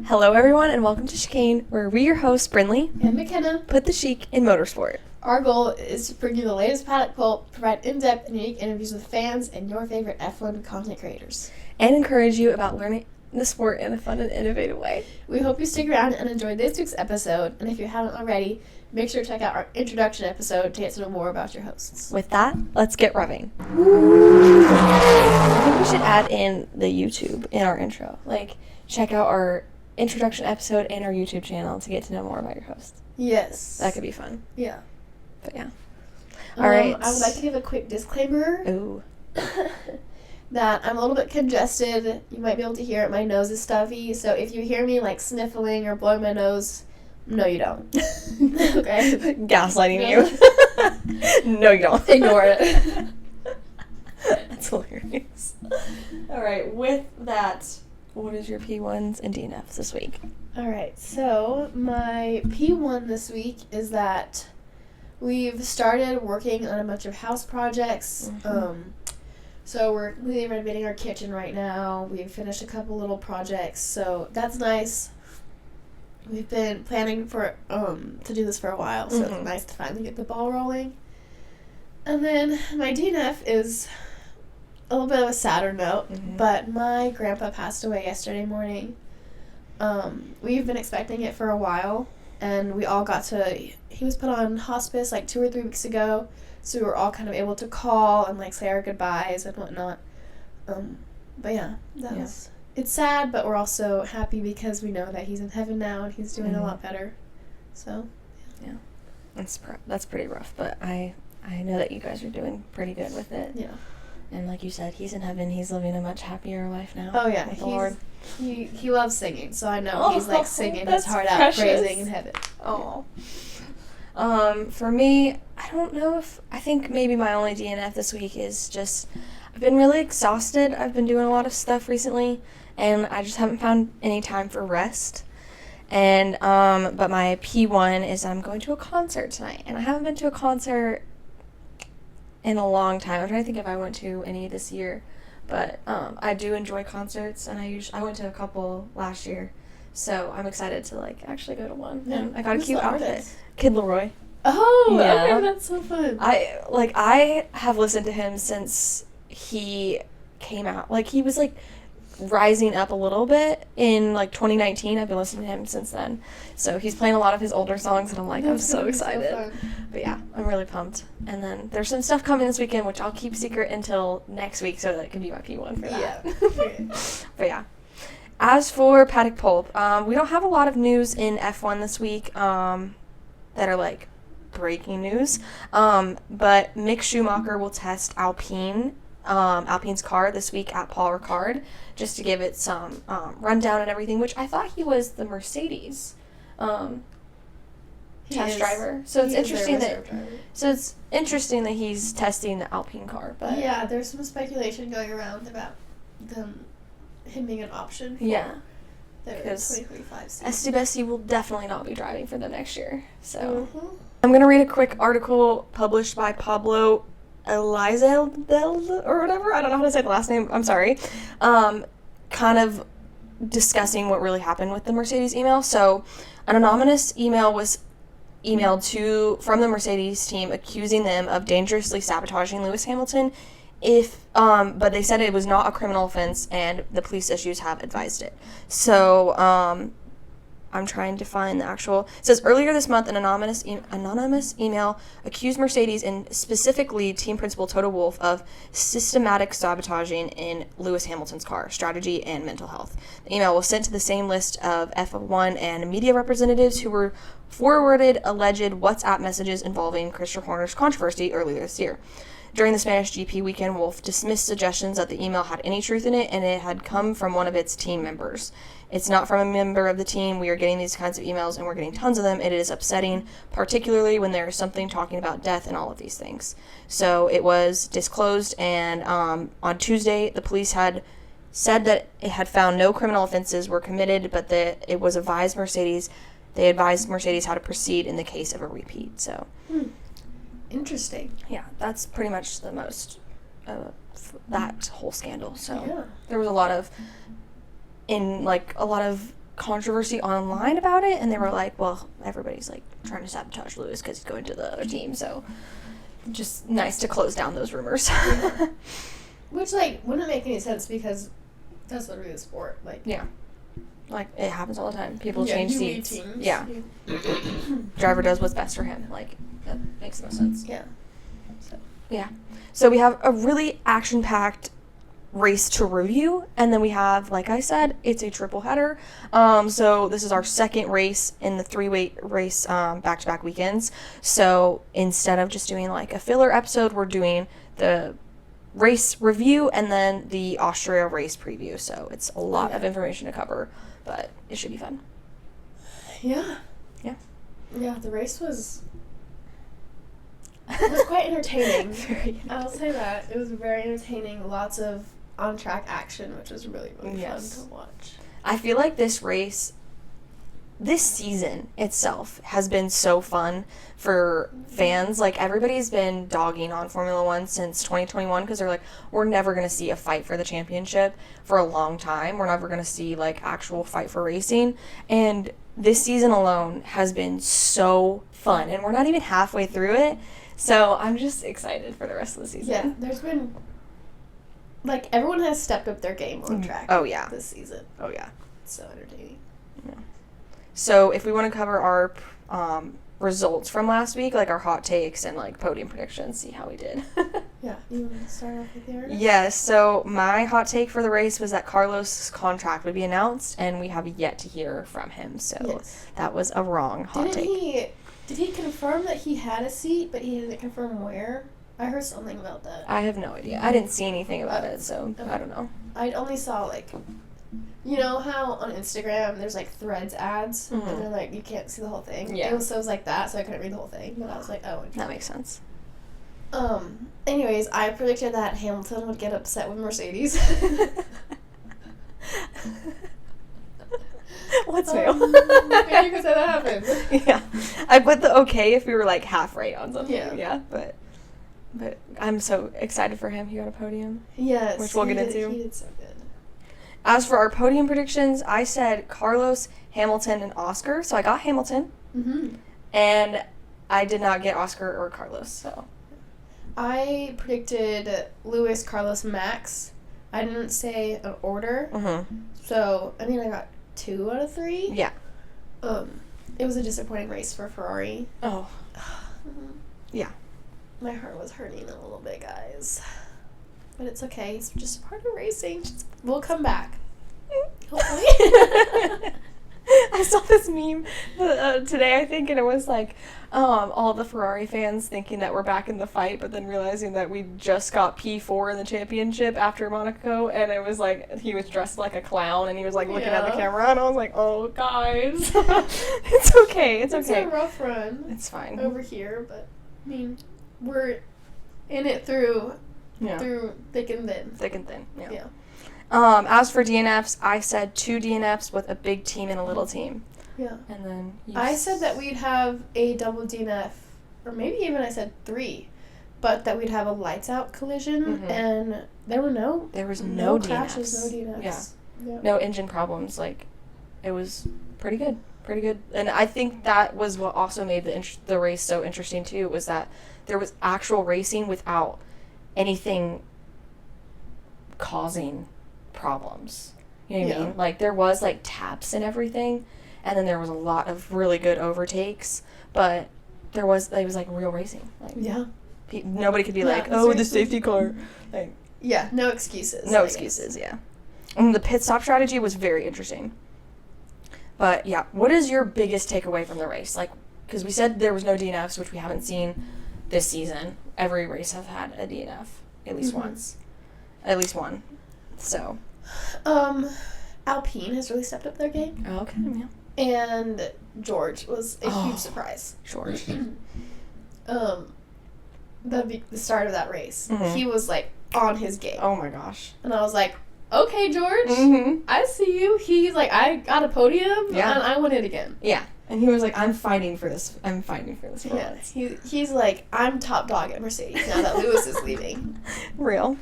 Hello, everyone, and welcome to Chicane, where we, your hosts, Brinley and McKenna, put the chic in motorsport. Our goal is to bring you the latest paddock pulp, provide in-depth and unique interviews with fans and your favorite F1 content creators, and encourage you about learning the sport in a fun and innovative way. We hope you stick around and enjoy this week's episode, and if you haven't already, make sure to check out our introduction episode to get to know more about your hosts. With that, let's get revving. I think we should add in the YouTube in our intro. Check out our introduction episode and our YouTube channel to get to know more about your hosts. Yes. That could be fun. Yeah. But yeah. All right. I would like to give a quick disclaimer. Ooh. That I'm a little bit congested. You might be able to hear it. My nose is stuffy. So if you hear me sniffling or blowing my nose, no, you don't. Okay? Gaslighting you. No, you don't. Ignore it. That's hilarious. All right. With that, what is your P1s and DNFs this week? All right. So my P1 this week is that we've started working on a bunch of house projects. Mm-hmm. So we're completely renovating our kitchen right now. We've finished a couple little projects, so that's nice. We've been planning for to do this for a while, so it's nice to finally get the ball rolling. And then my DNF is a little bit of a sadder note, but my grandpa passed away yesterday morning. We've been expecting it for a while, and we all got to. He was put on hospice 2 or 3 weeks ago. So we were all kind of able to call and say our goodbyes and whatnot. But yeah, was. It's sad, but we're also happy because we know that he's in heaven now and he's doing a lot better. So yeah, that's pretty rough. But I know that you guys are doing pretty good with it. Yeah. And like you said, he's in heaven. He's living a much happier life now. Oh yeah, with the Lord. He loves singing, so I know he's singing his heart out, praising in heaven. Oh. For me, I think maybe my only DNF this week is just, I've been really exhausted. I've been doing a lot of stuff recently, and I just haven't found any time for rest. And, but my P1 is I'm going to a concert tonight, and I haven't been to a concert in a long time. I'm trying to think if I went to any this year, but, I do enjoy concerts, and I went to a couple last year. So I'm excited to actually go to one. Yeah. And I got a cute outfit. Kid Leroy. Oh, yeah. Okay, that's so fun. I have listened to him since he came out. He was rising up a little bit in 2019. I've been listening to him since then. So he's playing a lot of his older songs, and I'm so excited. So but yeah, I'm really pumped. And then there's some stuff coming this weekend, which I'll keep secret until next week, so that it can be my P1 for that. Yeah. But yeah. As for paddock pulp, we don't have a lot of news in F1 this week that are breaking news. But Mick Schumacher will test Alpine's car this week at Paul Ricard, just to give it some rundown and everything. Which I thought he was the Mercedes test driver. So it's interesting that he's testing the Alpine car. But yeah, there's some speculation going around about him being an option for the 2025 season. Estebesi will definitely not be driving for them next year. So I'm going to read a quick article published by Pablo Elizalde or whatever. I don't know how to say the last name. I'm sorry. Kind of discussing what really happened with the Mercedes email. So an anonymous email was emailed from the Mercedes team accusing them of dangerously sabotaging Lewis Hamilton but they said it was not a criminal offense, and the police issues have advised it. So, I'm trying to find the actual. It says earlier this month, an anonymous email accused Mercedes and specifically team principal Toto Wolff of systematic sabotaging in Lewis Hamilton's car, strategy, and mental health. The email was sent to the same list of F1 and media representatives who were forwarded alleged WhatsApp messages involving Christopher Horner's controversy earlier this year. During the Spanish GP weekend, Wolff dismissed suggestions that the email had any truth in it, and it had come from one of its team members. It's not from a member of the team. We are getting these kinds of emails, and we're getting tons of them. It is upsetting, particularly when there is something talking about death and all of these things. So it was disclosed, and on Tuesday, the police had said that it had found no criminal offenses were committed, but that it was advised Mercedes. They advised Mercedes how to proceed in the case of a repeat. So. Interesting. Yeah, that's pretty much the most that whole scandal. So yeah. there was a lot of controversy online about it, and they were like, well, everybody's like trying to sabotage Lewis because he's going to the other team, so just nice to close down those rumors. Which, like, wouldn't make any sense because that's literally the sport. Like, yeah. Like, it happens all the time. People change you leave seats. teams. Yeah. Driver does what's best for him. Like, that makes no sense. Yeah. Yeah. So we have a really action-packed race to review, and then we have, like I said, it's a triple header. So this is our second race in the 3-weight race back-to-back weekends. So instead of just doing like a filler episode, we're doing the race review and then the Austria race preview. So it's a lot of information to cover, but it should be fun. Yeah. Yeah. Yeah, the race was quite entertaining. I'll say that. It was very entertaining. Lots of on-track action, which was really, really fun to watch. I feel like this season itself has been so fun for fans. Like, everybody's been dogging on Formula One since 2021 because they're like, we're never going to see a fight for the championship for a long time. We're never going to see, like, actual fight for racing. And this season alone has been so fun. And we're not even halfway through it. So I'm just excited for the rest of the season. Yeah, there's been, like, everyone has stepped up their game on track. Oh, yeah. This season. Oh, yeah. It's so entertaining. Yeah. So if we want to cover our results from last week, like our hot takes and like podium predictions, see how we did. Yeah, you want to start off with yours? Yes, so my hot take for the race was that Carlos' contract would be announced, and we have yet to hear from him, so that was a wrong hot take. Did he confirm that he had a seat, but he didn't confirm where? I heard something about that. I have no idea. I didn't see anything about it, so I don't know. I only saw, like, you know how on Instagram there's, like, Threads ads, and they're like, you can't see the whole thing? Yeah. It was like that, so I couldn't read the whole thing, but I was like, oh. That makes sense. Anyways, I predicted that Hamilton would get upset with Mercedes. What's new? Maybe you could say that happened. Yeah. I put the okay if we were, like, half right on something. Yeah. But I'm so excited for him. He got a podium. Yes. Which we'll get into. He did so good. As for our podium predictions, I said Carlos, Hamilton, and Oscar. So I got Hamilton. Mm-hmm. And I did not get Oscar or Carlos, so. I predicted Lewis, Carlos, Max. I didn't say an order. Mm-hmm. So, I mean, I got 2 out of 3. Yeah. It was a disappointing race for Ferrari. Oh. Yeah. My heart was hurting a little bit, guys. But it's okay. It's just part of racing. We'll come back. Hopefully. I saw this meme today, I think, and it was like all the Ferrari fans thinking that we're back in the fight, but then realizing that we just got P4 in the championship after Monaco, and it was like he was dressed like a clown, and he was like looking at the camera, and I was like, oh, guys. It's okay. It's okay. It's a rough run. It's fine. Over here, but, I mean, we're in it through thick and thin. Thick and thin, Yeah. As for DNFs, I said 2 DNFs with a big team and a little team. Yeah. And then I said that we'd have a double DNF, or maybe even I said 3, but that we'd have a lights out collision, and there was no crashes, no DNFs. Yeah. No engine problems. Like, it was pretty good. And I think that was what also made the race so interesting too, was that there was actual racing without anything causing problems. You know what I mean? Like, there was like taps and everything, and then there was a lot of really good overtakes, but it was like real racing. Like, nobody could be like, oh, the safety car. Like, no excuses. No excuses, yeah. And the pit stop strategy was very interesting. But yeah, what is your biggest takeaway from the race? Like, because we said there was no DNFs, which we haven't seen this season. Every race have had a DNF at least once. At least one. So. Alpine has really stepped up their game. Oh, okay, yeah. And George was a huge surprise. George. The start of that race, he was like on his game. Oh my gosh. And I was like, okay, George, I see you. He's like, I got a podium, and I won it again. Yeah. And he was like, I'm fighting for this. Yeah. He's like, I'm top dog at Mercedes now that Lewis is leaving. Real.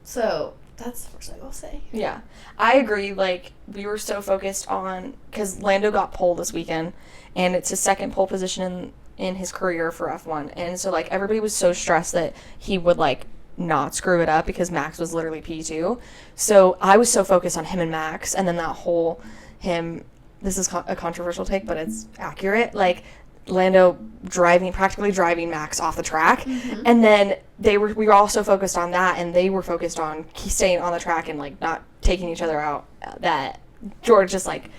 So, That's the first thing I'll say. Yeah. I agree. Like, we were so focused on, because Lando got pole this weekend, and it's his second pole position in his career for F1. And so, like, everybody was so stressed that he would, like, not screw it up because Max was literally P2. So I was so focused on him and Max, and then that whole this is a controversial take, but it's accurate, like Lando practically driving Max off the track, and then we were all so focused on that, and they were focused on staying on the track and like not taking each other out, that George just like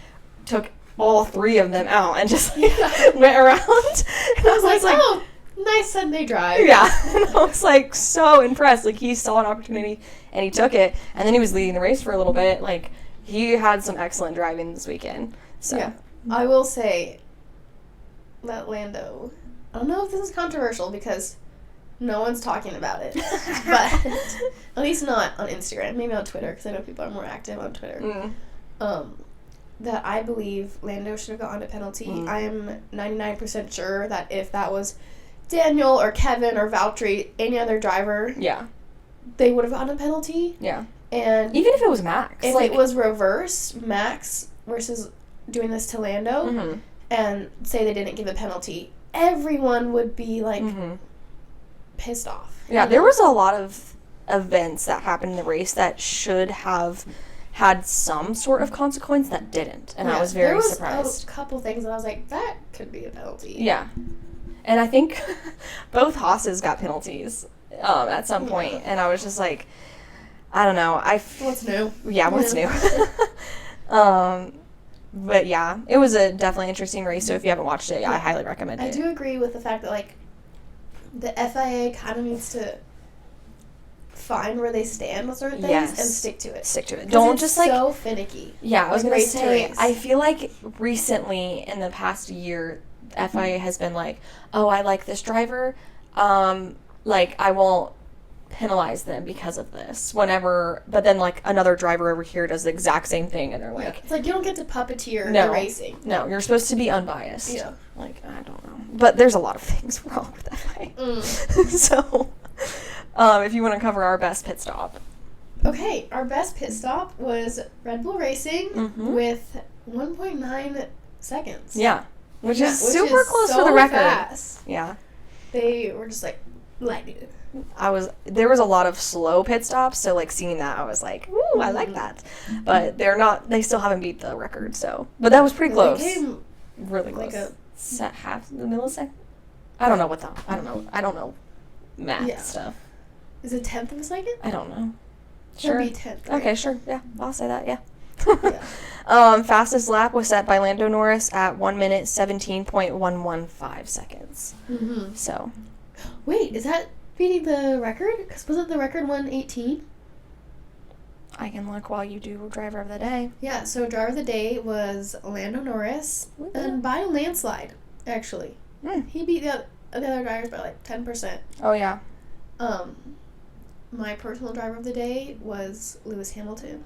took all three of them out and just like, went around. And I was like, oh, nice Sunday drive. Yeah. And I was like so impressed. Like, he saw an opportunity and he took it, and then he was leading the race for a little bit. Like, he had some excellent driving this weekend. So yeah. I will say that Lando, I don't know if this is controversial because no one's talking about it, but at least not on Instagram, maybe on Twitter, because I know people are more active on Twitter. That I believe Lando should have gotten a penalty. I am 99% sure that if that was Daniel or Kevin or Valtteri, any other driver, they would have gotten a penalty. Yeah. And even if it was Max, if it was reverse, Max versus doing this to Lando, and say they didn't give a penalty, everyone would be like pissed off. Yeah, there was a lot of events that happened in the race that should have had some sort of consequence that didn't, and I was very surprised. There was a couple things that I was like, that could be a penalty. Yeah. And I think both Haas's got penalties at some point, and I was just like, I don't know. What's new? Yeah, what's new? But yeah, it was a definitely interesting race, so if you haven't watched it, I highly recommend it. I do agree with the fact that, like, the FIA kind of needs to find where they stand with certain things and stick to it. Don't just, like... so finicky. Yeah, I was going to say, I feel like recently, in the past year, FIA has been like, oh, I like this driver, like, I won't penalize them because of this but then like another driver over here does the exact same thing, and they're like, it's like you don't get to puppeteer the racing. No, you're supposed to be unbiased. Like, I don't know, but there's a lot of things wrong with FIA. So if you want to cover our best pit stop. Okay, our best pit stop was Red Bull Racing with 1.9 seconds. Yeah, which is super close to the record. Fast. Yeah, they were just like lightning. There was a lot of slow pit stops, so like seeing that I was like, ooh, I like that. But they still haven't beat the record, so. But that was pretty close. They came really close. Like half the millisecond? I don't know math stuff. Is it 10th of a second? I don't know. Sure. It'll be 10th. Right? Okay, sure. Yeah, I'll say that, yeah. Fastest lap was set by Lando Norris at 1 minute 17.115 seconds. So. Wait, is that beating the record? Because wasn't the record 1:18? I can look while you do driver of the day. Yeah, so driver of the day was Lando Norris, and by a landslide, actually. He beat the other drivers by like 10%. Oh, yeah. My personal driver of the day was Lewis Hamilton.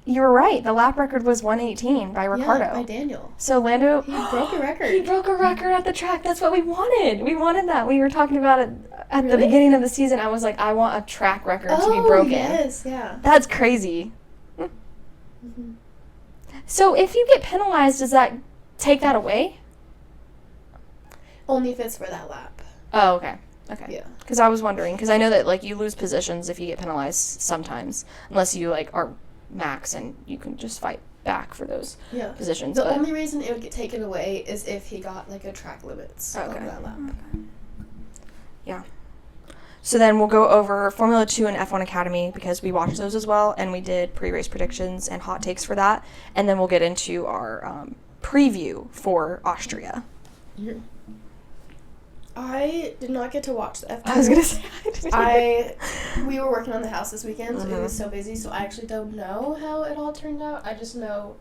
You were right. The lap record was 1:18 by Ricciardo. Yeah, by Daniel. So Lando... He broke a record. He broke a record at the track. That's what we wanted. We wanted that. We were talking about it at the beginning of the season. I was like, I want a track record to be broken. Yes, yeah. That's crazy. So if you get penalized, does that take that away? Only if it's for that lap. Oh, okay. Okay. Yeah. Because I was wondering, because I know that, like, you lose positions if you get penalized sometimes, unless you, like, are Max and you can just fight back for those positions. The only reason it would get taken away is if he got, like, a track limits on that lap. Okay. Yeah. So then we'll go over Formula 2 and F1 Academy, because we watched those as well, and we did pre-race predictions and hot takes for that, and then we'll get into our preview for Austria. Yeah. I did not get to watch the F2. I was going to say, we were working on the house this weekend, so it was so busy, so I actually don't know how it all turned out. I just know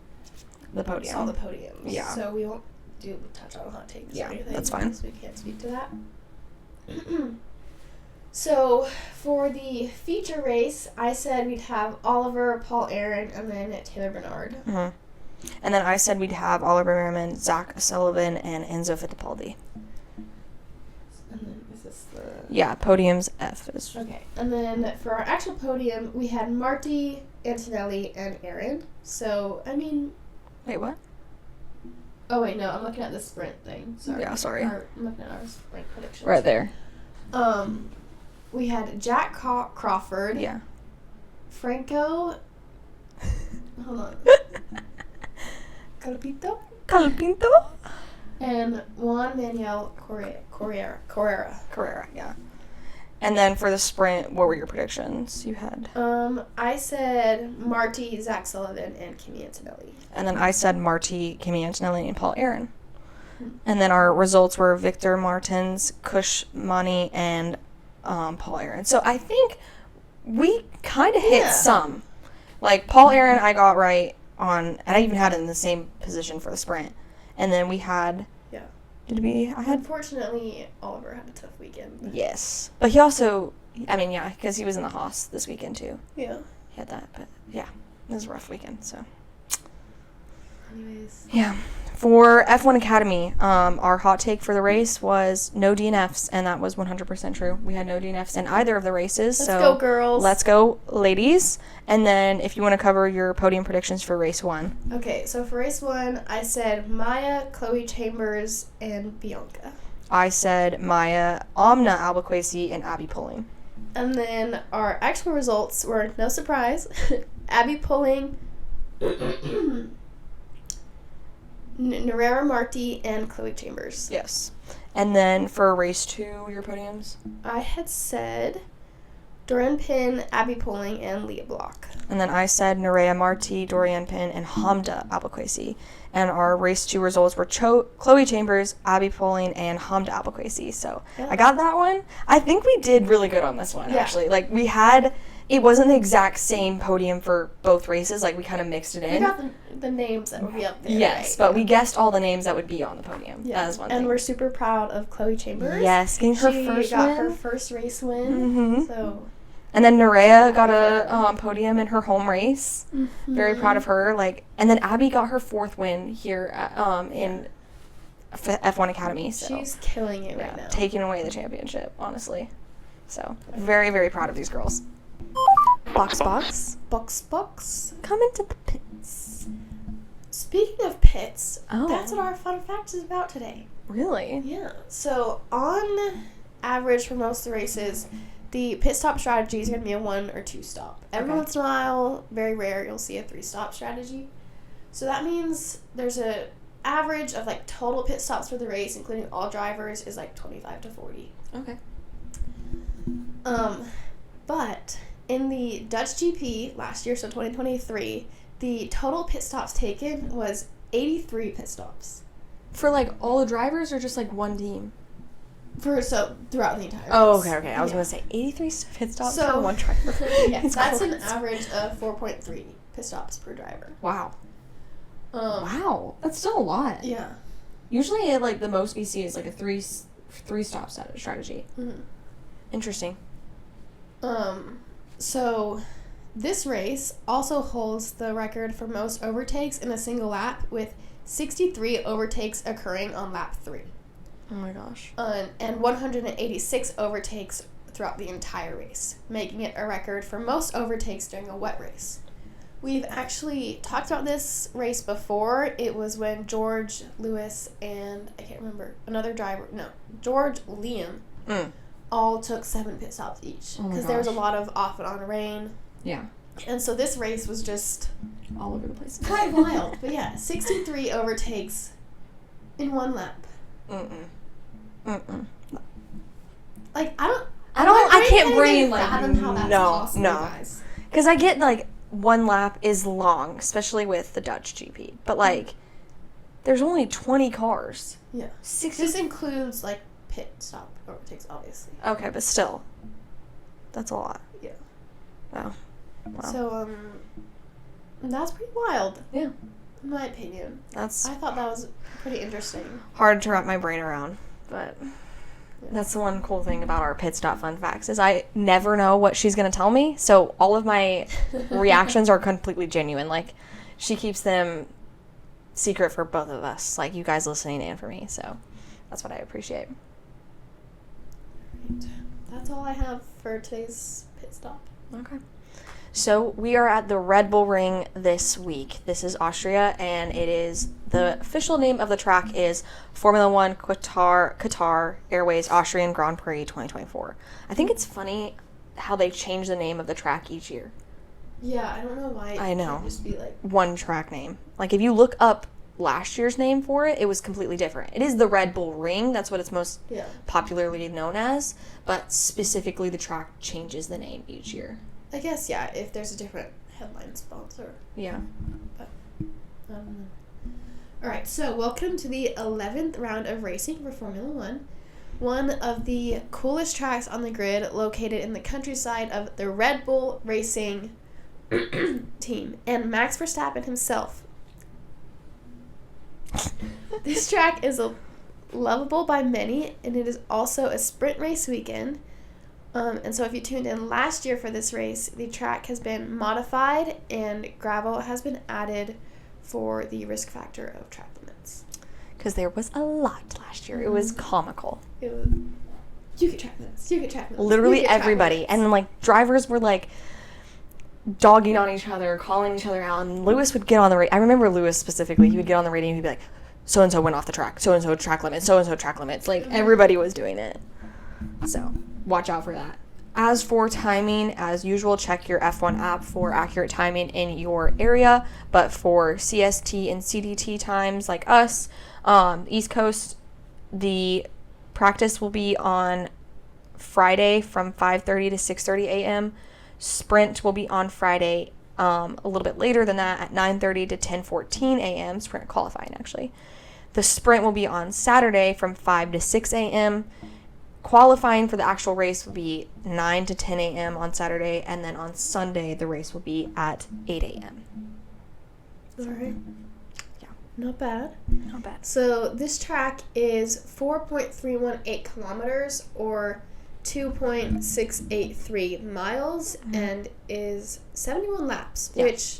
the podium. Saw the podiums. Yeah. So we won't touch on hot takes or anything. That's fine. So we can't speak to that. So for the feature race, I said we'd have Oliver, Paul Aaron, and then Taylor Bernard. And then I said we'd have Oliver Merriman, Zach Sullivan, and Enzo Fittipaldi. And then is this the... Yeah, podium's F. Okay, and then for our actual podium, we had Marty, Antonelli, and Aaron. So, I mean... Wait, what? Oh, wait, no, I'm looking at the sprint thing. Sorry. Yeah, sorry. I'm looking at our sprint predictions. Right there. We had Jack Crawford. Yeah. Franco... Hold on. Calpinto? And Juan Manuel Correa. Yeah. And then for the sprint, what were your predictions you had? I said Marty, Zach Sullivan, and Kimi Antonelli. And then I said Marty, Kimi Antonelli, and Paul Aaron. And then our results were Victor Martins, Kush Mani, and Paul Aaron. So I think we kind of hit some. Like, Paul Aaron I got right on, and I even had it in the same position for the sprint. And then we had... Yeah. Unfortunately, Oliver had a tough weekend. Yes. But he also... I mean, yeah, because he was in the Haas this weekend, too. Yeah. He had that, but, yeah. It was a rough weekend, so... Anyways. Yeah. For F1 Academy, our hot take for the race was no DNFs, and that was 100% true. We had no DNFs in either of the races. Let's go, girls. Let's go, ladies. And then if you want to cover your podium predictions for race 1. Okay, so for race 1, I said Maya, Chloe Chambers, and Bianca. I said Maya, Amna Albuquerque, and Abby Pulling. And then our actual results were, no surprise, Abby Pulling... Nerera Marti and Chloe Chambers. Yes. And then for race 2, your podiums? I had said Dorian Pin, Abby Pulling, and Leah Block. And then I said Nerea Marti, Dorian Pin, and Hamda Albuquerque. And our race 2 results were Chloe Chambers, Abby Pulling, and Hamda Albuquerque. So I got that one. I think we did really good on this one, actually. Like, we had... It wasn't the exact same podium for both races. Like, we kind of mixed it in. We got the names that would be up there. Yes, right? But we guessed all the names that would be on the podium. Yeah. That is one thing. And we're super proud of Chloe Chambers. Yes, getting her first win. She got her first race win. Mm-hmm. So. And then Nerea got a podium in her home race. Mm-hmm. Very proud of her. Like, and then Abby got her 4th win here in F1 Academy. So. She's killing it right now. Taking away the championship, honestly. So, very, very proud of these girls. Box. Come into the pits. Speaking of pits, Oh. That's what our fun fact is about today. Really? Yeah. So, on average for most of the races, the pit stop strategy is going to be a 1 or 2 stop. Every once in a while, very rare, you'll see a 3-stop strategy. So that means there's a average of like total pit stops for the race, including all drivers, is like 25 to 40. Okay. But in the Dutch GP last year, so 2023, the total pit stops taken was 83 pit stops. For like all the drivers or just like one team? Throughout the entire race. Oh, okay. I was going to say 83 pit stops for one driver. Yes, that's an average of 4.3 pit stops per driver. Wow. Wow. That's still a lot. Yeah. Usually, like, the most we see is like a three-stop strategy. Mm-hmm. Interesting. So this race also holds the record for most overtakes in a single lap, with 63 overtakes occurring on lap 3. Oh my gosh. And 186 overtakes throughout the entire race, making it a record for most overtakes during a wet race. We've actually talked about this race before. It was when George, Lewis, and I can't remember, another driver, George, Liam, all took 7 pit stops each. Because there was a lot of off and on rain. Yeah. And so this race was just... all over the place. Quite wild. But yeah, 63 overtakes in 1 lap. Like, I can't brain, like, fathom how that's possible, guys. Because I get, like, 1 lap is long, especially with the Dutch GP. But, like, there's only 20 cars. Yeah. 60... This includes, like, pit stop overtakes, obviously. Okay, but still. That's a lot. Yeah. Wow. So, that's pretty wild. Yeah. In my opinion. I thought that was pretty interesting. Hard to wrap my brain around, but... That's the one cool thing about our pit stop fun facts is I never know what she's going to tell me, so all of my reactions are completely genuine. Like, she keeps them secret for both of us, like you guys listening and for me, so that's what I appreciate. That's all I have for today's pit stop. Okay. So we are at the Red Bull Ring this week. This is Austria, and the official name of the track is Formula One Qatar Airways Austrian Grand Prix 2024. I think it's funny how they change the name of the track each year. Yeah, I don't know why. I know. Can't just be like one track name. Like if you look up last year's name for it, it was completely different. It is the Red Bull Ring. That's what it's most popularly known as. But specifically, the track changes the name each year. I guess, yeah, if there's a different headline sponsor. Yeah. But, I don't know. Alright, so welcome to the 11th round of racing for Formula One. One of the coolest tracks on the grid, located in the countryside of the Red Bull Racing team. And Max Verstappen himself. This track is lovable by many, and it is also a sprint race weekend. And so if you tuned in last year for this race, the track has been modified and gravel has been added for the risk factor of track limits. Because there was a lot last year. It was comical. It was, you get track limits, you get track limits. Literally everybody. And then, like, drivers were, like, dogging on each other, calling each other out. And Lewis would get on the radio. I remember Lewis specifically. He would get on the radio and he'd be like, so-and-so went off the track. So-and-so track limits. So-and-so track limits. Like, everybody was doing it. So, watch out for that. As for timing, as usual, check your F1 app for accurate timing in your area. But for CST and CDT times like us, East Coast, the practice will be on Friday from 5:30 to 6:30 a.m. Sprint will be on Friday a little bit later than that at 9:30 to 10:14 a.m. Sprint qualifying, actually. The sprint will be on Saturday from 5 to 6 a.m. Qualifying for the actual race will be 9 to 10 a.m. on Saturday, and then on Sunday the race will be at 8 a.m. All right. Yeah. Not bad. Not bad. So this track is 4.318 kilometers or 2.683 miles and is 71 laps, which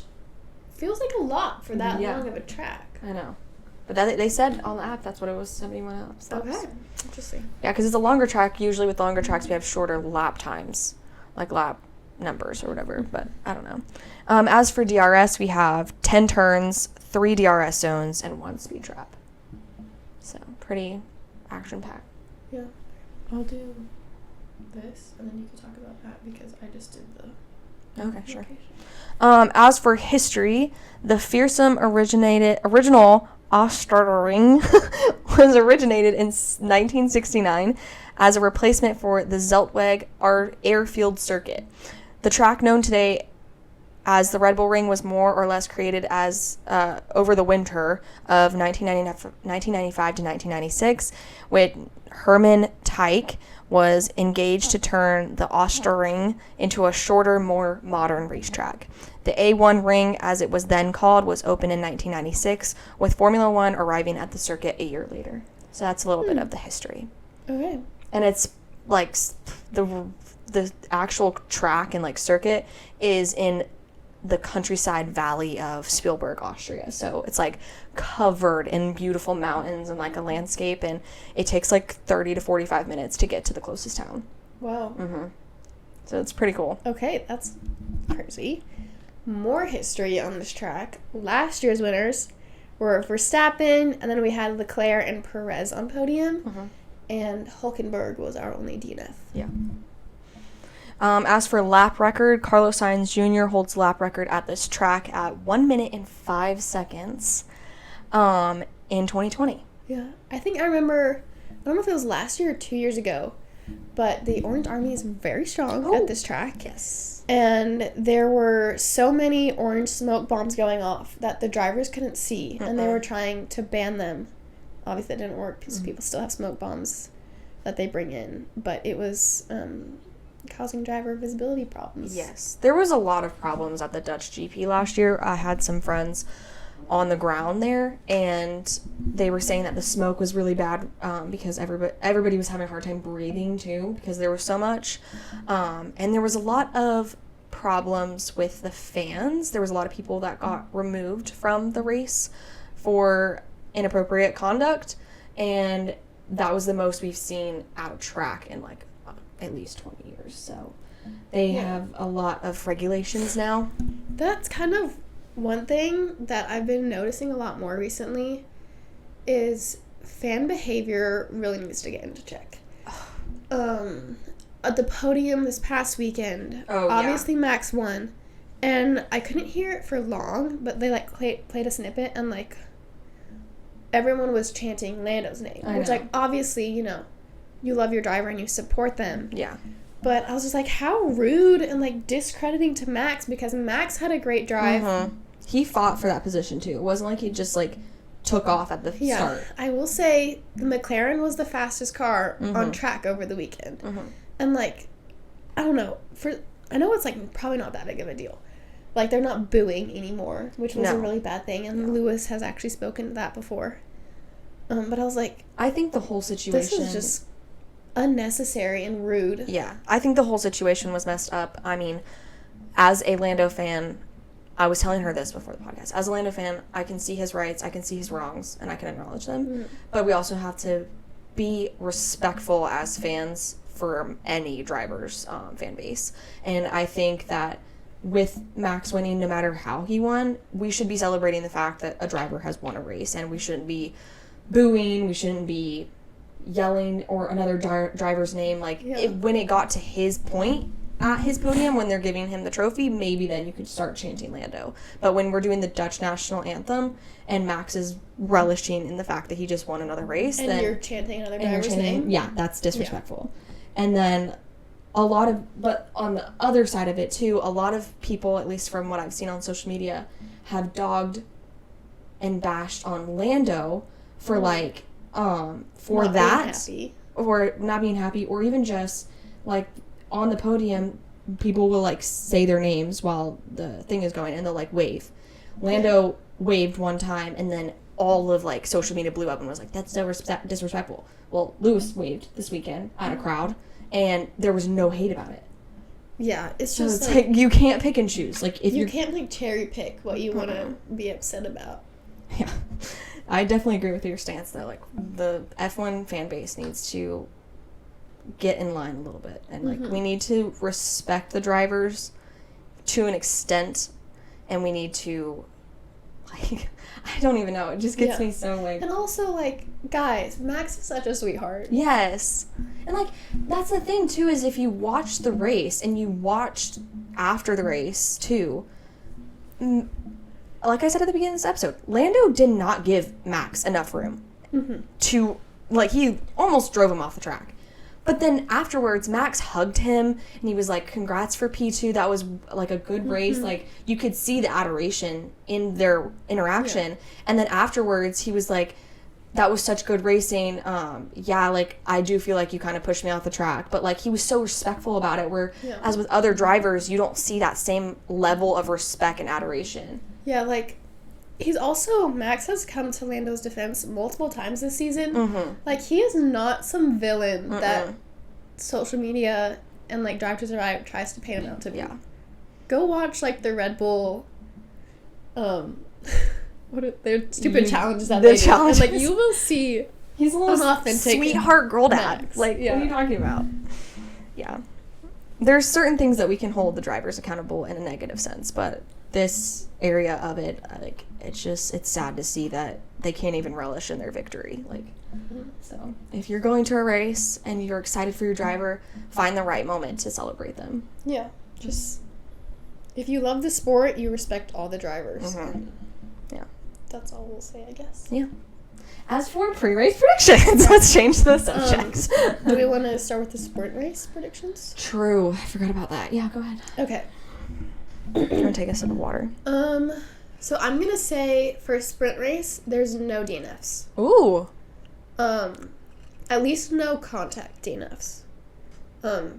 feels like a lot for that long of a track. I know. But they said on the app that's what it was, 71 laps. Okay. Interesting. Yeah, because it's a longer track. Usually with longer tracks we have shorter lap times, like lap numbers or whatever, but I don't know. As for DRS, we have 10 turns, 3 DRS zones, and 1 speed trap. So, pretty action-packed. Yeah. I'll do this, and then you can talk about that because I just did the... Okay, sure. As for history, the fearsome original Austria Ring was originated in 1969 as a replacement for the Zeltweg airfield circuit. The track known today as the Red Bull Ring was more or less created as over the winter of 1995 to 1996, when Herman Teich was engaged to turn the Austria Ring into a shorter, more modern racetrack. The A1 Ring, as it was then called, was opened in 1996, with Formula One arriving at the circuit a year later. So that's a little bit of the history. Okay. And it's like the actual track and like circuit is in the countryside valley of Spielberg, Austria. So it's like covered in beautiful mountains and like a landscape, and it takes like 30 to 45 minutes to get to the closest town. Wow. Mm-hmm. So it's pretty cool. Okay, that's crazy. More history on this track. Last year's winners were Verstappen, and then we had Leclerc and Perez on podium, and Hülkenberg was our only DNF. Yeah. As for lap record, Carlos Sainz Jr. holds lap record at this track at 1 minute and 5 seconds in 2020. Yeah. I think I remember, I don't know if it was last year or 2 years ago, but the Orange Army is very strong at this track. Yes. And there were so many orange smoke bombs going off that the drivers couldn't see, and they were trying to ban them. Obviously, it didn't work because people still have smoke bombs that they bring in, but it was causing driver visibility problems. Yes. There was a lot of problems at the Dutch GP last year. I had some friends on the ground there, and they were saying that the smoke was really bad because everybody was having a hard time breathing too because there was so much. And there was a lot of problems with the fans. There was a lot of people that got removed from the race for inappropriate conduct, and that was the most we've seen at a track in like at least 20 years. So they have a lot of regulations now. That's kind of one thing that I've been noticing a lot more recently is fan behavior really needs to get into check. At the podium this past weekend, obviously Max won, and I couldn't hear it for long, but they like played a snippet, and like everyone was chanting Lando's name, which like obviously, you know, you love your driver and you support them. Yeah. But I was just like, how rude and like discrediting to Max, because Max had a great drive. He fought for that position too. It wasn't like he just like took off at the start. I will say the McLaren was the fastest car on track over the weekend. And like, I don't know, I know it's like probably not that big of a deal. Like, they're not booing anymore, which was a really bad thing, and Lewis has actually spoken to that before. But I was like, I think the whole situation, this is just unnecessary and rude. Yeah, I think the whole situation was messed up. I mean, as a Lando fan, I was telling her this before the podcast. As a Lando fan, I can see his rights, I can see his wrongs, and I can acknowledge them. But we also have to be respectful as fans for any driver's fan base. And I think that with Max winning, no matter how he won, we should be celebrating the fact that a driver has won a race, and we shouldn't be booing, we shouldn't be yelling or another driver's name. Like, when it got to his point at his podium, when they're giving him the trophy, maybe then you could start chanting Lando. But when we're doing the Dutch national anthem and Max is relishing in the fact that he just won another race, and then you're chanting another driver's name, that's disrespectful. And then but on the other side of it too, a lot of people, at least from what I've seen on social media, have dogged and bashed on Lando for like for not that or not being happy, or even just like on the podium people will like say their names while the thing is going and they'll like wave. Lando waved one time and then all of like social media blew up and was like, that's so disrespectful. Well, Lewis waved this weekend at a crowd and there was no hate about it. Yeah, it's just so it's like you can't pick and choose. Like, if you can't like cherry pick what you want to be upset about. Yeah, I definitely agree with your stance though. Like, the F1 fan base needs to get in line a little bit, and like we need to respect the drivers to an extent, and we need to like, I don't even know, it just gets me so like. And also, like, guys, Max is such a sweetheart. Yes. And like, that's the thing too, is if you watched the race and you watched after the race too, like I said at the beginning of this episode, Lando did not give Max enough room to, like, he almost drove him off the track. But then afterwards, Max hugged him, and he was like, congrats for P2, that was, like, a good race. Like, you could see the adoration in their interaction. Yeah. And then afterwards, he was like, that was such good racing. Yeah, like, I do feel like you kind of pushed me off the track. But, like, he was so respectful about it, where, as with other drivers, you don't see that same level of respect and adoration. Yeah, like, Max has come to Lando's defense multiple times this season. Like, he is not some villain that social media and, like, Drive to Survive tries to paint him out to be. Yeah. Go watch, like, the Red Bull, what are their stupid challenges that they do. And, like, you will see he's a little authentic sweetheart girl dad. Max. Like, what are you talking about? Yeah. There's certain things that we can hold the drivers accountable in a negative sense, but this area of it, like, it's sad to see that they can't even relish in their victory. Like, so if you're going to a race and you're excited for your driver, find the right moment to celebrate them. Yeah, just if you love the sport, you respect all the drivers. Yeah, that's all we'll say, I guess. Yeah. As for pre-race predictions, let's change the subject. Do we want to start with the sprint race predictions? True, I forgot about that. Yeah, go ahead. Okay. I'm gonna take a sip of water. So I'm gonna say for a sprint race, there's no DNFs. Ooh. At least no contact DNFs.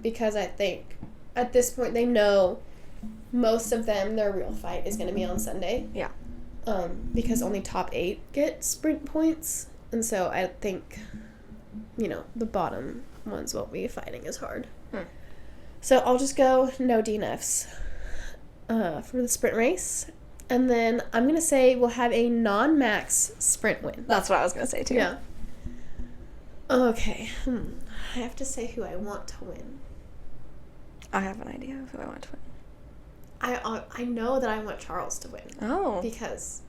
Because I think at this point they know most of them, their real fight is gonna be on Sunday. Yeah. Because only top 8 get sprint points, and so I think, the bottom ones won't be fighting as hard. So I'll just go no DNFs. For the sprint race, and then I'm gonna say we'll have a non-Max sprint win. That's what I was gonna say too. Yeah. Okay. I have to say who I want to win. I have an idea of who I want to win. I know that I want Charles to win. Oh. Because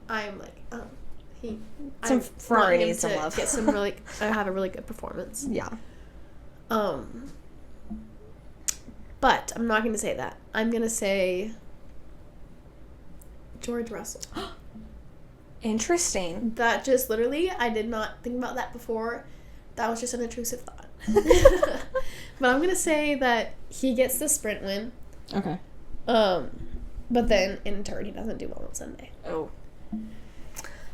I'm like, Ferrari needs some love. Get some really, have a really good performance. Yeah. But I'm not going to say that. I'm going to say George Russell. Interesting. That just literally, I did not think about that before. That was just an intrusive thought. But I'm going to say that he gets the sprint win. Okay. But then in turn, he doesn't do well on Sunday. Oh.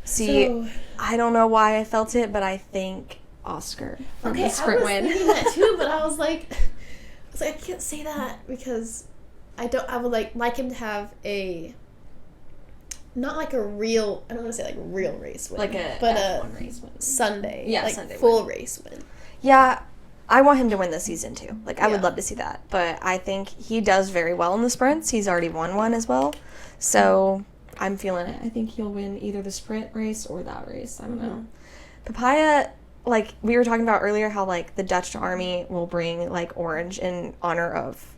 See, I don't know why I felt it, but I think Oscar for the sprint win. I was thinking that too, but I was like, I can't say that because I would like him to have not like a real, I don't want to say like a real race win. Like a F1 race win. Sunday. Yeah, like Sunday full win. Race win. Yeah, I want him to win this season too. Like, I would love to see that. But I think he does very well in the sprints. He's already won one as well. So I'm feeling it. I think he'll win either the sprint race or that race. I don't know. Papaya, like, we were talking about earlier how, like, the Dutch army will bring, like, orange in honor of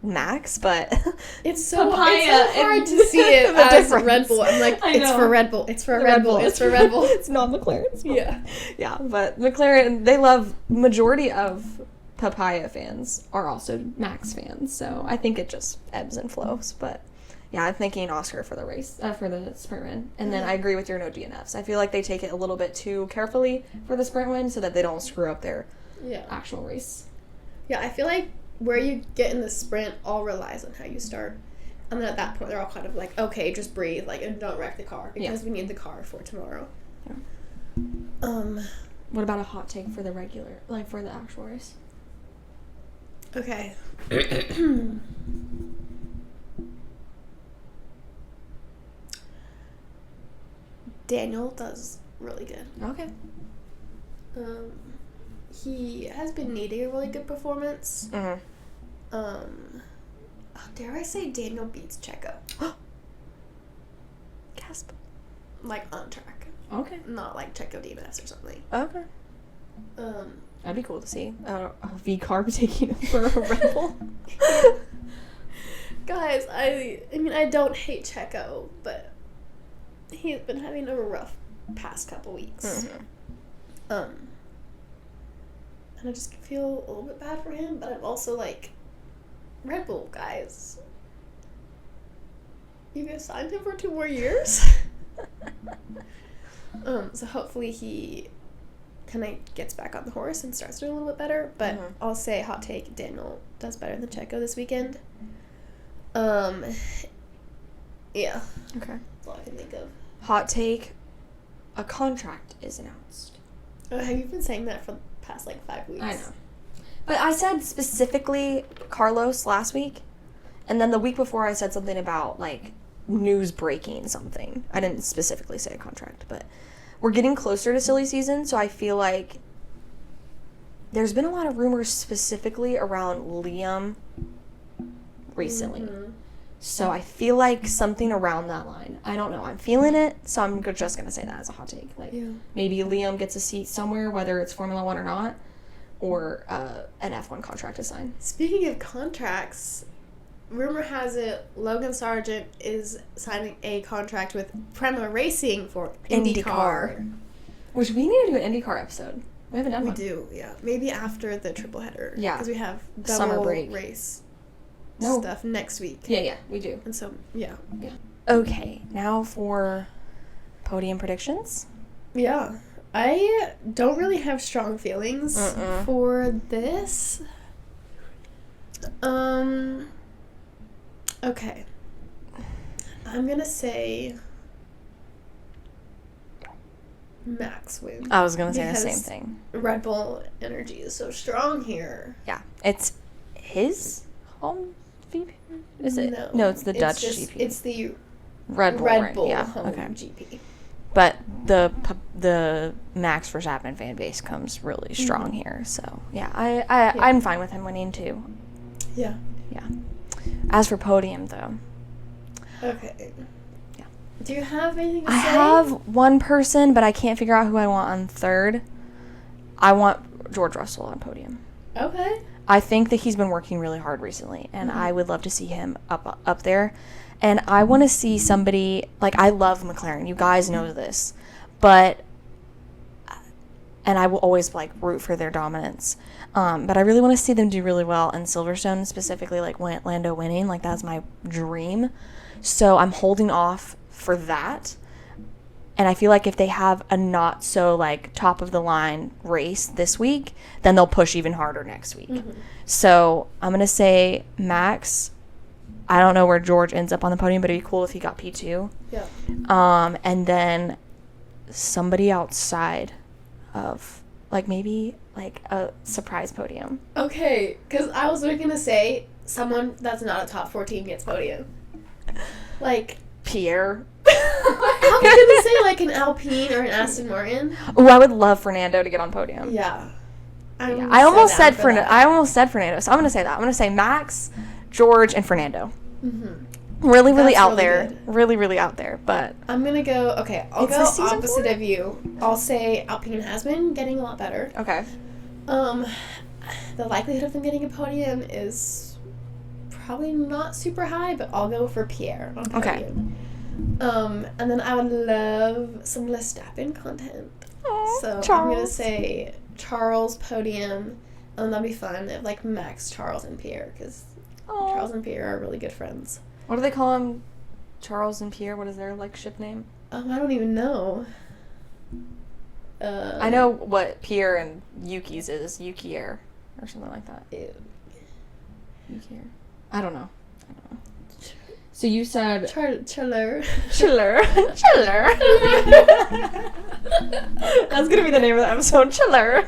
Max, but it's so Papaya, hard to see it the as difference. Red Bull. I'm like, it's for Red Bull. It's for Red Bull. It's for Red Bull. It's not McLaren's. Yeah. Yeah, but McLaren, they love, majority of Papaya fans are also Max fans, so I think it just ebbs and flows, but yeah, I'm thinking Oscar for the race, for the sprint win. And then I agree with your no DNFs. I feel like they take it a little bit too carefully for the sprint win so that they don't screw up their actual race. Yeah, I feel like where you get in the sprint all relies on how you start. And then at that point, they're all kind of like, okay, just breathe, like, and don't wreck the car because we need the car for tomorrow. Yeah. What about a hot take for the regular, like for the actual race? Okay. Daniel does really good. Okay. He has been needing a really good performance. Dare I say Daniel beats Checo? Gasp. Like on track. Okay. Not like Checo DNS or something. Okay. That'd be cool to see. A V carb taking over a Red Bull. Guys, I mean, I don't hate Checo, but he's been having a rough past couple weeks. And I just feel a little bit bad for him, but I'm also like, Red Bull, guys. You guys signed him for 2 more years? So hopefully he kind of gets back on the horse and starts doing a little bit better, but I'll say hot take, Daniel does better than Checo this weekend. Yeah. Okay. That's all I can think of. Hot take, a contract is announced. Oh, have you been saying that for the past, 5 weeks? I know. But I said specifically Carlos last week, and then the week before I said something about, news breaking something. I didn't specifically say a contract, but we're getting closer to silly season, so I feel like there's been a lot of rumors specifically around Liam recently. So I feel like something around that line. I don't know. I'm feeling it, so I'm just going to say that as a hot take. Maybe Liam gets a seat somewhere, whether it's Formula 1 or not, or an F1 contract is signed. Speaking of contracts, rumor has it Logan Sargent is signing a contract with Prema Racing for IndyCar. Which we need to do an IndyCar episode. We haven't done one. We do, yeah. Maybe after the triple header. Yeah. Because we have double summer break race stuff next week. Yeah, we do. And so, yeah. Okay, now for podium predictions. Yeah. I don't really have strong feelings for this. Okay. I'm gonna say Max wins. I was gonna say the same thing. Red Bull energy is so strong here. Yeah. It's his home GP? Is it? No, it's the Dutch GP. It's the Red Bull home GP. But the Max Verstappen fan base comes really strong here, so yeah, I'm fine with him winning too. Yeah. Yeah. As for podium, though. Okay. Yeah. Do you have anything to say? I have one person, but I can't figure out who I want on third. I want George Russell on podium. Okay. I think that he's been working really hard recently, and I would love to see him up there. And I want to see somebody, like, I love McLaren. You guys know this. But, and I will always, like, root for their dominance. But I really want to see them do really well in Silverstone, specifically, like, Lando winning. Like, that's my dream. So I'm holding off for that. And I feel like if they have a not so, like, top-of-the-line race this week, then they'll push even harder next week. So I'm going to say Max. I don't know where George ends up on the podium, but it'd be cool if he got P2. Yeah. And then somebody outside of, like, maybe, like, a surprise podium. Okay, because I was going to say someone that's not a top 4 team gets podium. Like... Pierre. I was going to say, like, an Alpine or an Aston Martin. Oh, I would love Fernando to get on podium. Yeah. I almost said Fernando, so I'm going to say that. I'm going to say Max, George, and Fernando. Really, really out there. Really, really out there. But I'm going to go, okay, I'll go opposite of you. I'll say Alpine has been getting a lot better. Okay. The likelihood of them getting a podium is probably not super high, but I'll go for Pierre on podium. Okay. And then I would love some Verstappen content. Aww, so Charles. I'm going to say Charles podium, and that'd be fun if, like, Max, Charles, and Pierre, because Charles and Pierre are really good friends. What do they call them? Charles and Pierre? What is their, like, ship name? I don't even know. I know what Pierre and Yuki's is. Yuki Air. Or something like that. Ew. Yuki Air. I don't know. So you said... Chiller. Chiller. Chiller. That's going to be the name of the episode. Chiller.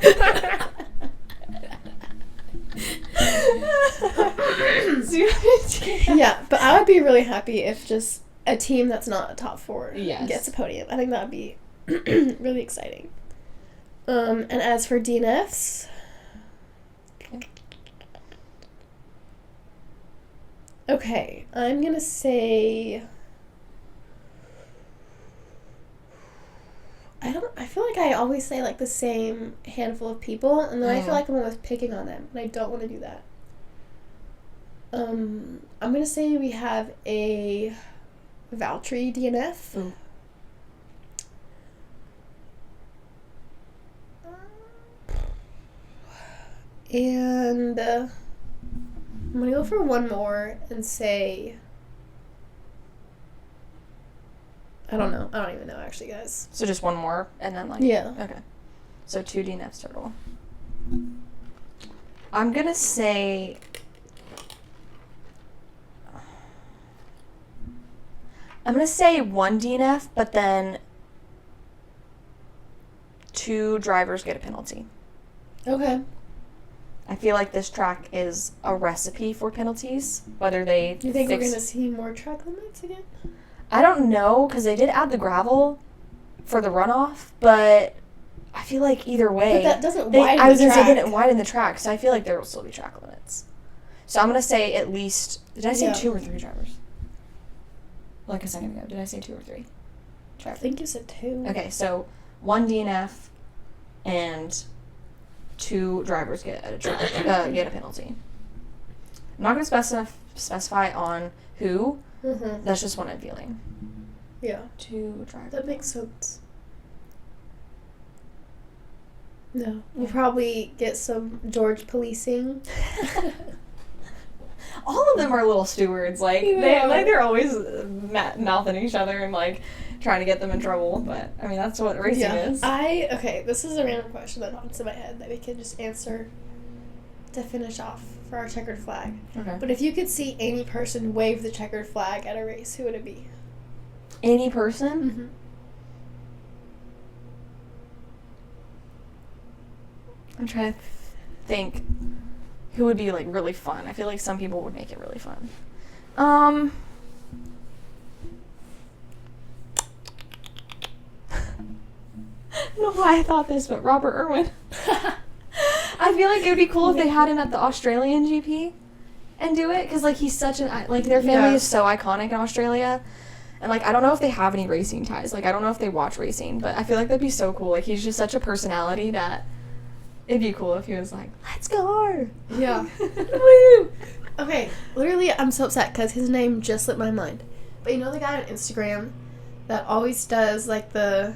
Yeah, but I would be really happy if just a team that's not a top 4 Yes. gets a podium. I think that would be really exciting. And as for DNFs, okay, I'm gonna say I feel like I always say, like, the same handful of people, and then I feel like I'm always picking on them, and I don't want to do that. I'm gonna say we have a Valtteri DNF. Ooh. And I'm gonna go for one more and say, I don't know. I don't even know, actually, guys. So just one more, and then, like... Yeah. Okay. So 2 DNFs total. I'm going to say... I'm going to say 1 DNF, but then 2 drivers get a penalty. Okay. I feel like this track is a recipe for penalties, whether they You think we're going to see more track limits again? I don't know, because they did add the gravel for the runoff, but I feel like either way... But that doesn't widen the track. I was going to say, didn't widen the track, so I feel like there will still be track limits. So I'm going to say at least... Did I say 2 or 3 drivers? Like a second ago. Did I say 2 or 3? I think you said 2. Okay, so 1 DNF and 2 drivers get a penalty. I'm not going to specify on who. Mm-hmm. That's just what I'm feeling. Yeah. 2 drivers. That makes sense. No. We'll probably get some George policing. All of them are little stewards. Like, they're always mouthing each other and, like, trying to get them in trouble. But, I mean, that's what racing is. Okay, this is a random question that pops in my head that we can just answer to finish off for our checkered flag. Okay. But if you could see any person wave the checkered flag at a race, who would it be? Any person? Mm-hmm. I'm trying to think who would be, like, really fun. I feel like some people would make it really fun. I don't know why I thought this, but Robert Irwin. I feel like it would be cool if they had him at the Australian GP and do it, because, like, he's such an, like, their family is so iconic in Australia. And, like, I don't know if they have any racing ties. Like, I don't know if they watch racing, but I feel like that'd be so cool. Like, he's just such a personality that It'd be cool if he was like, let's go. Yeah. Woo. Okay, literally, I'm so upset because his name just slipped my mind. But you know the guy on Instagram that always does, like, the,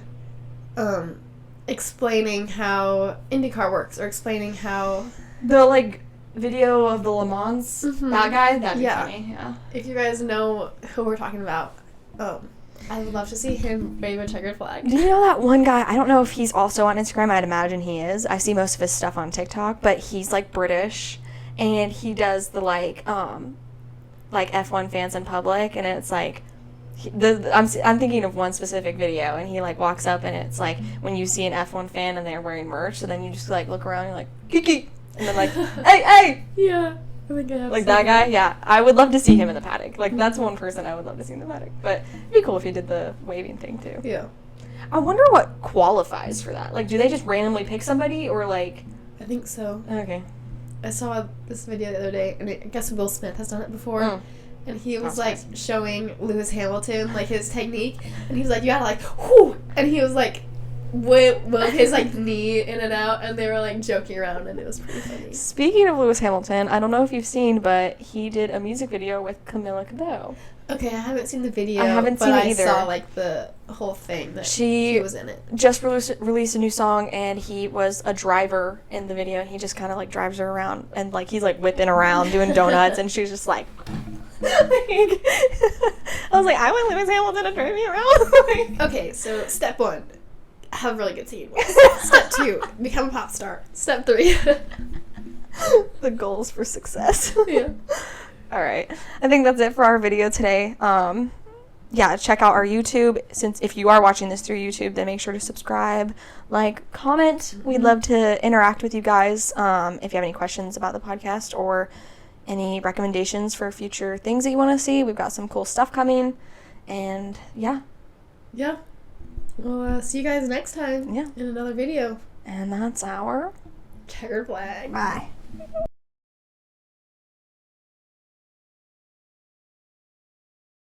explaining how IndyCar works, or explaining how... The, like, video of the Le Mans, Mhm. that guy, that'd be funny, yeah. If you guys know who we're talking about, I would love to see him wave a checkered flag. Do you know that one guy? I don't know if he's also on Instagram. I'd imagine he is. I see most of his stuff on TikTok, but he's like British, and he does the like F1 fans in public, and it's like I'm thinking of one specific video, and he like walks up, and it's like when you see an F1 fan and they're wearing merch, so then you just like look around, and you're like kiki, and then like hey. Yeah. I think I have Like that guy, yeah. I would love to see him in the paddock. Like, that's one person I would love to see in the paddock. But it'd be cool if he did the waving thing, too. Yeah. I wonder what qualifies for that. Like, do they just randomly pick somebody, or, like... I think so. Okay. I saw this video the other day, and I guess Will Smith has done it before. Mm. And he was, That's like, nice. showing Lewis Hamilton, like, his technique. And he was like, you gotta, like, whoo! And he was, like... With his like knee in and out, and they were like joking around, and it was pretty funny. Speaking of Lewis Hamilton, I don't know if you've seen, but he did a music video with Camila Cabello. Okay, I haven't seen the video. I haven't seen it either. But I saw like the whole thing that She was in it. Just released a new song, and he was a driver in the video, and he just kind of like drives her around, and like he's like whipping around doing donuts, and she's just like. I was like, I want Lewis Hamilton to drive me around. Okay, so step 1. Have really good singing voice. Step 2, become a pop star. Step 3. The goals for success. Yeah. All right. I think that's it for our video today. Yeah, check out our YouTube. Since if you are watching this through YouTube, then make sure to subscribe, like, comment. We'd love to interact with you guys. If you have any questions about the podcast or any recommendations for future things that you want to see, we've got some cool stuff coming. And yeah. Yeah. We'll see you guys next time. Yeah. In another video. And that's our Checkered flag. bye.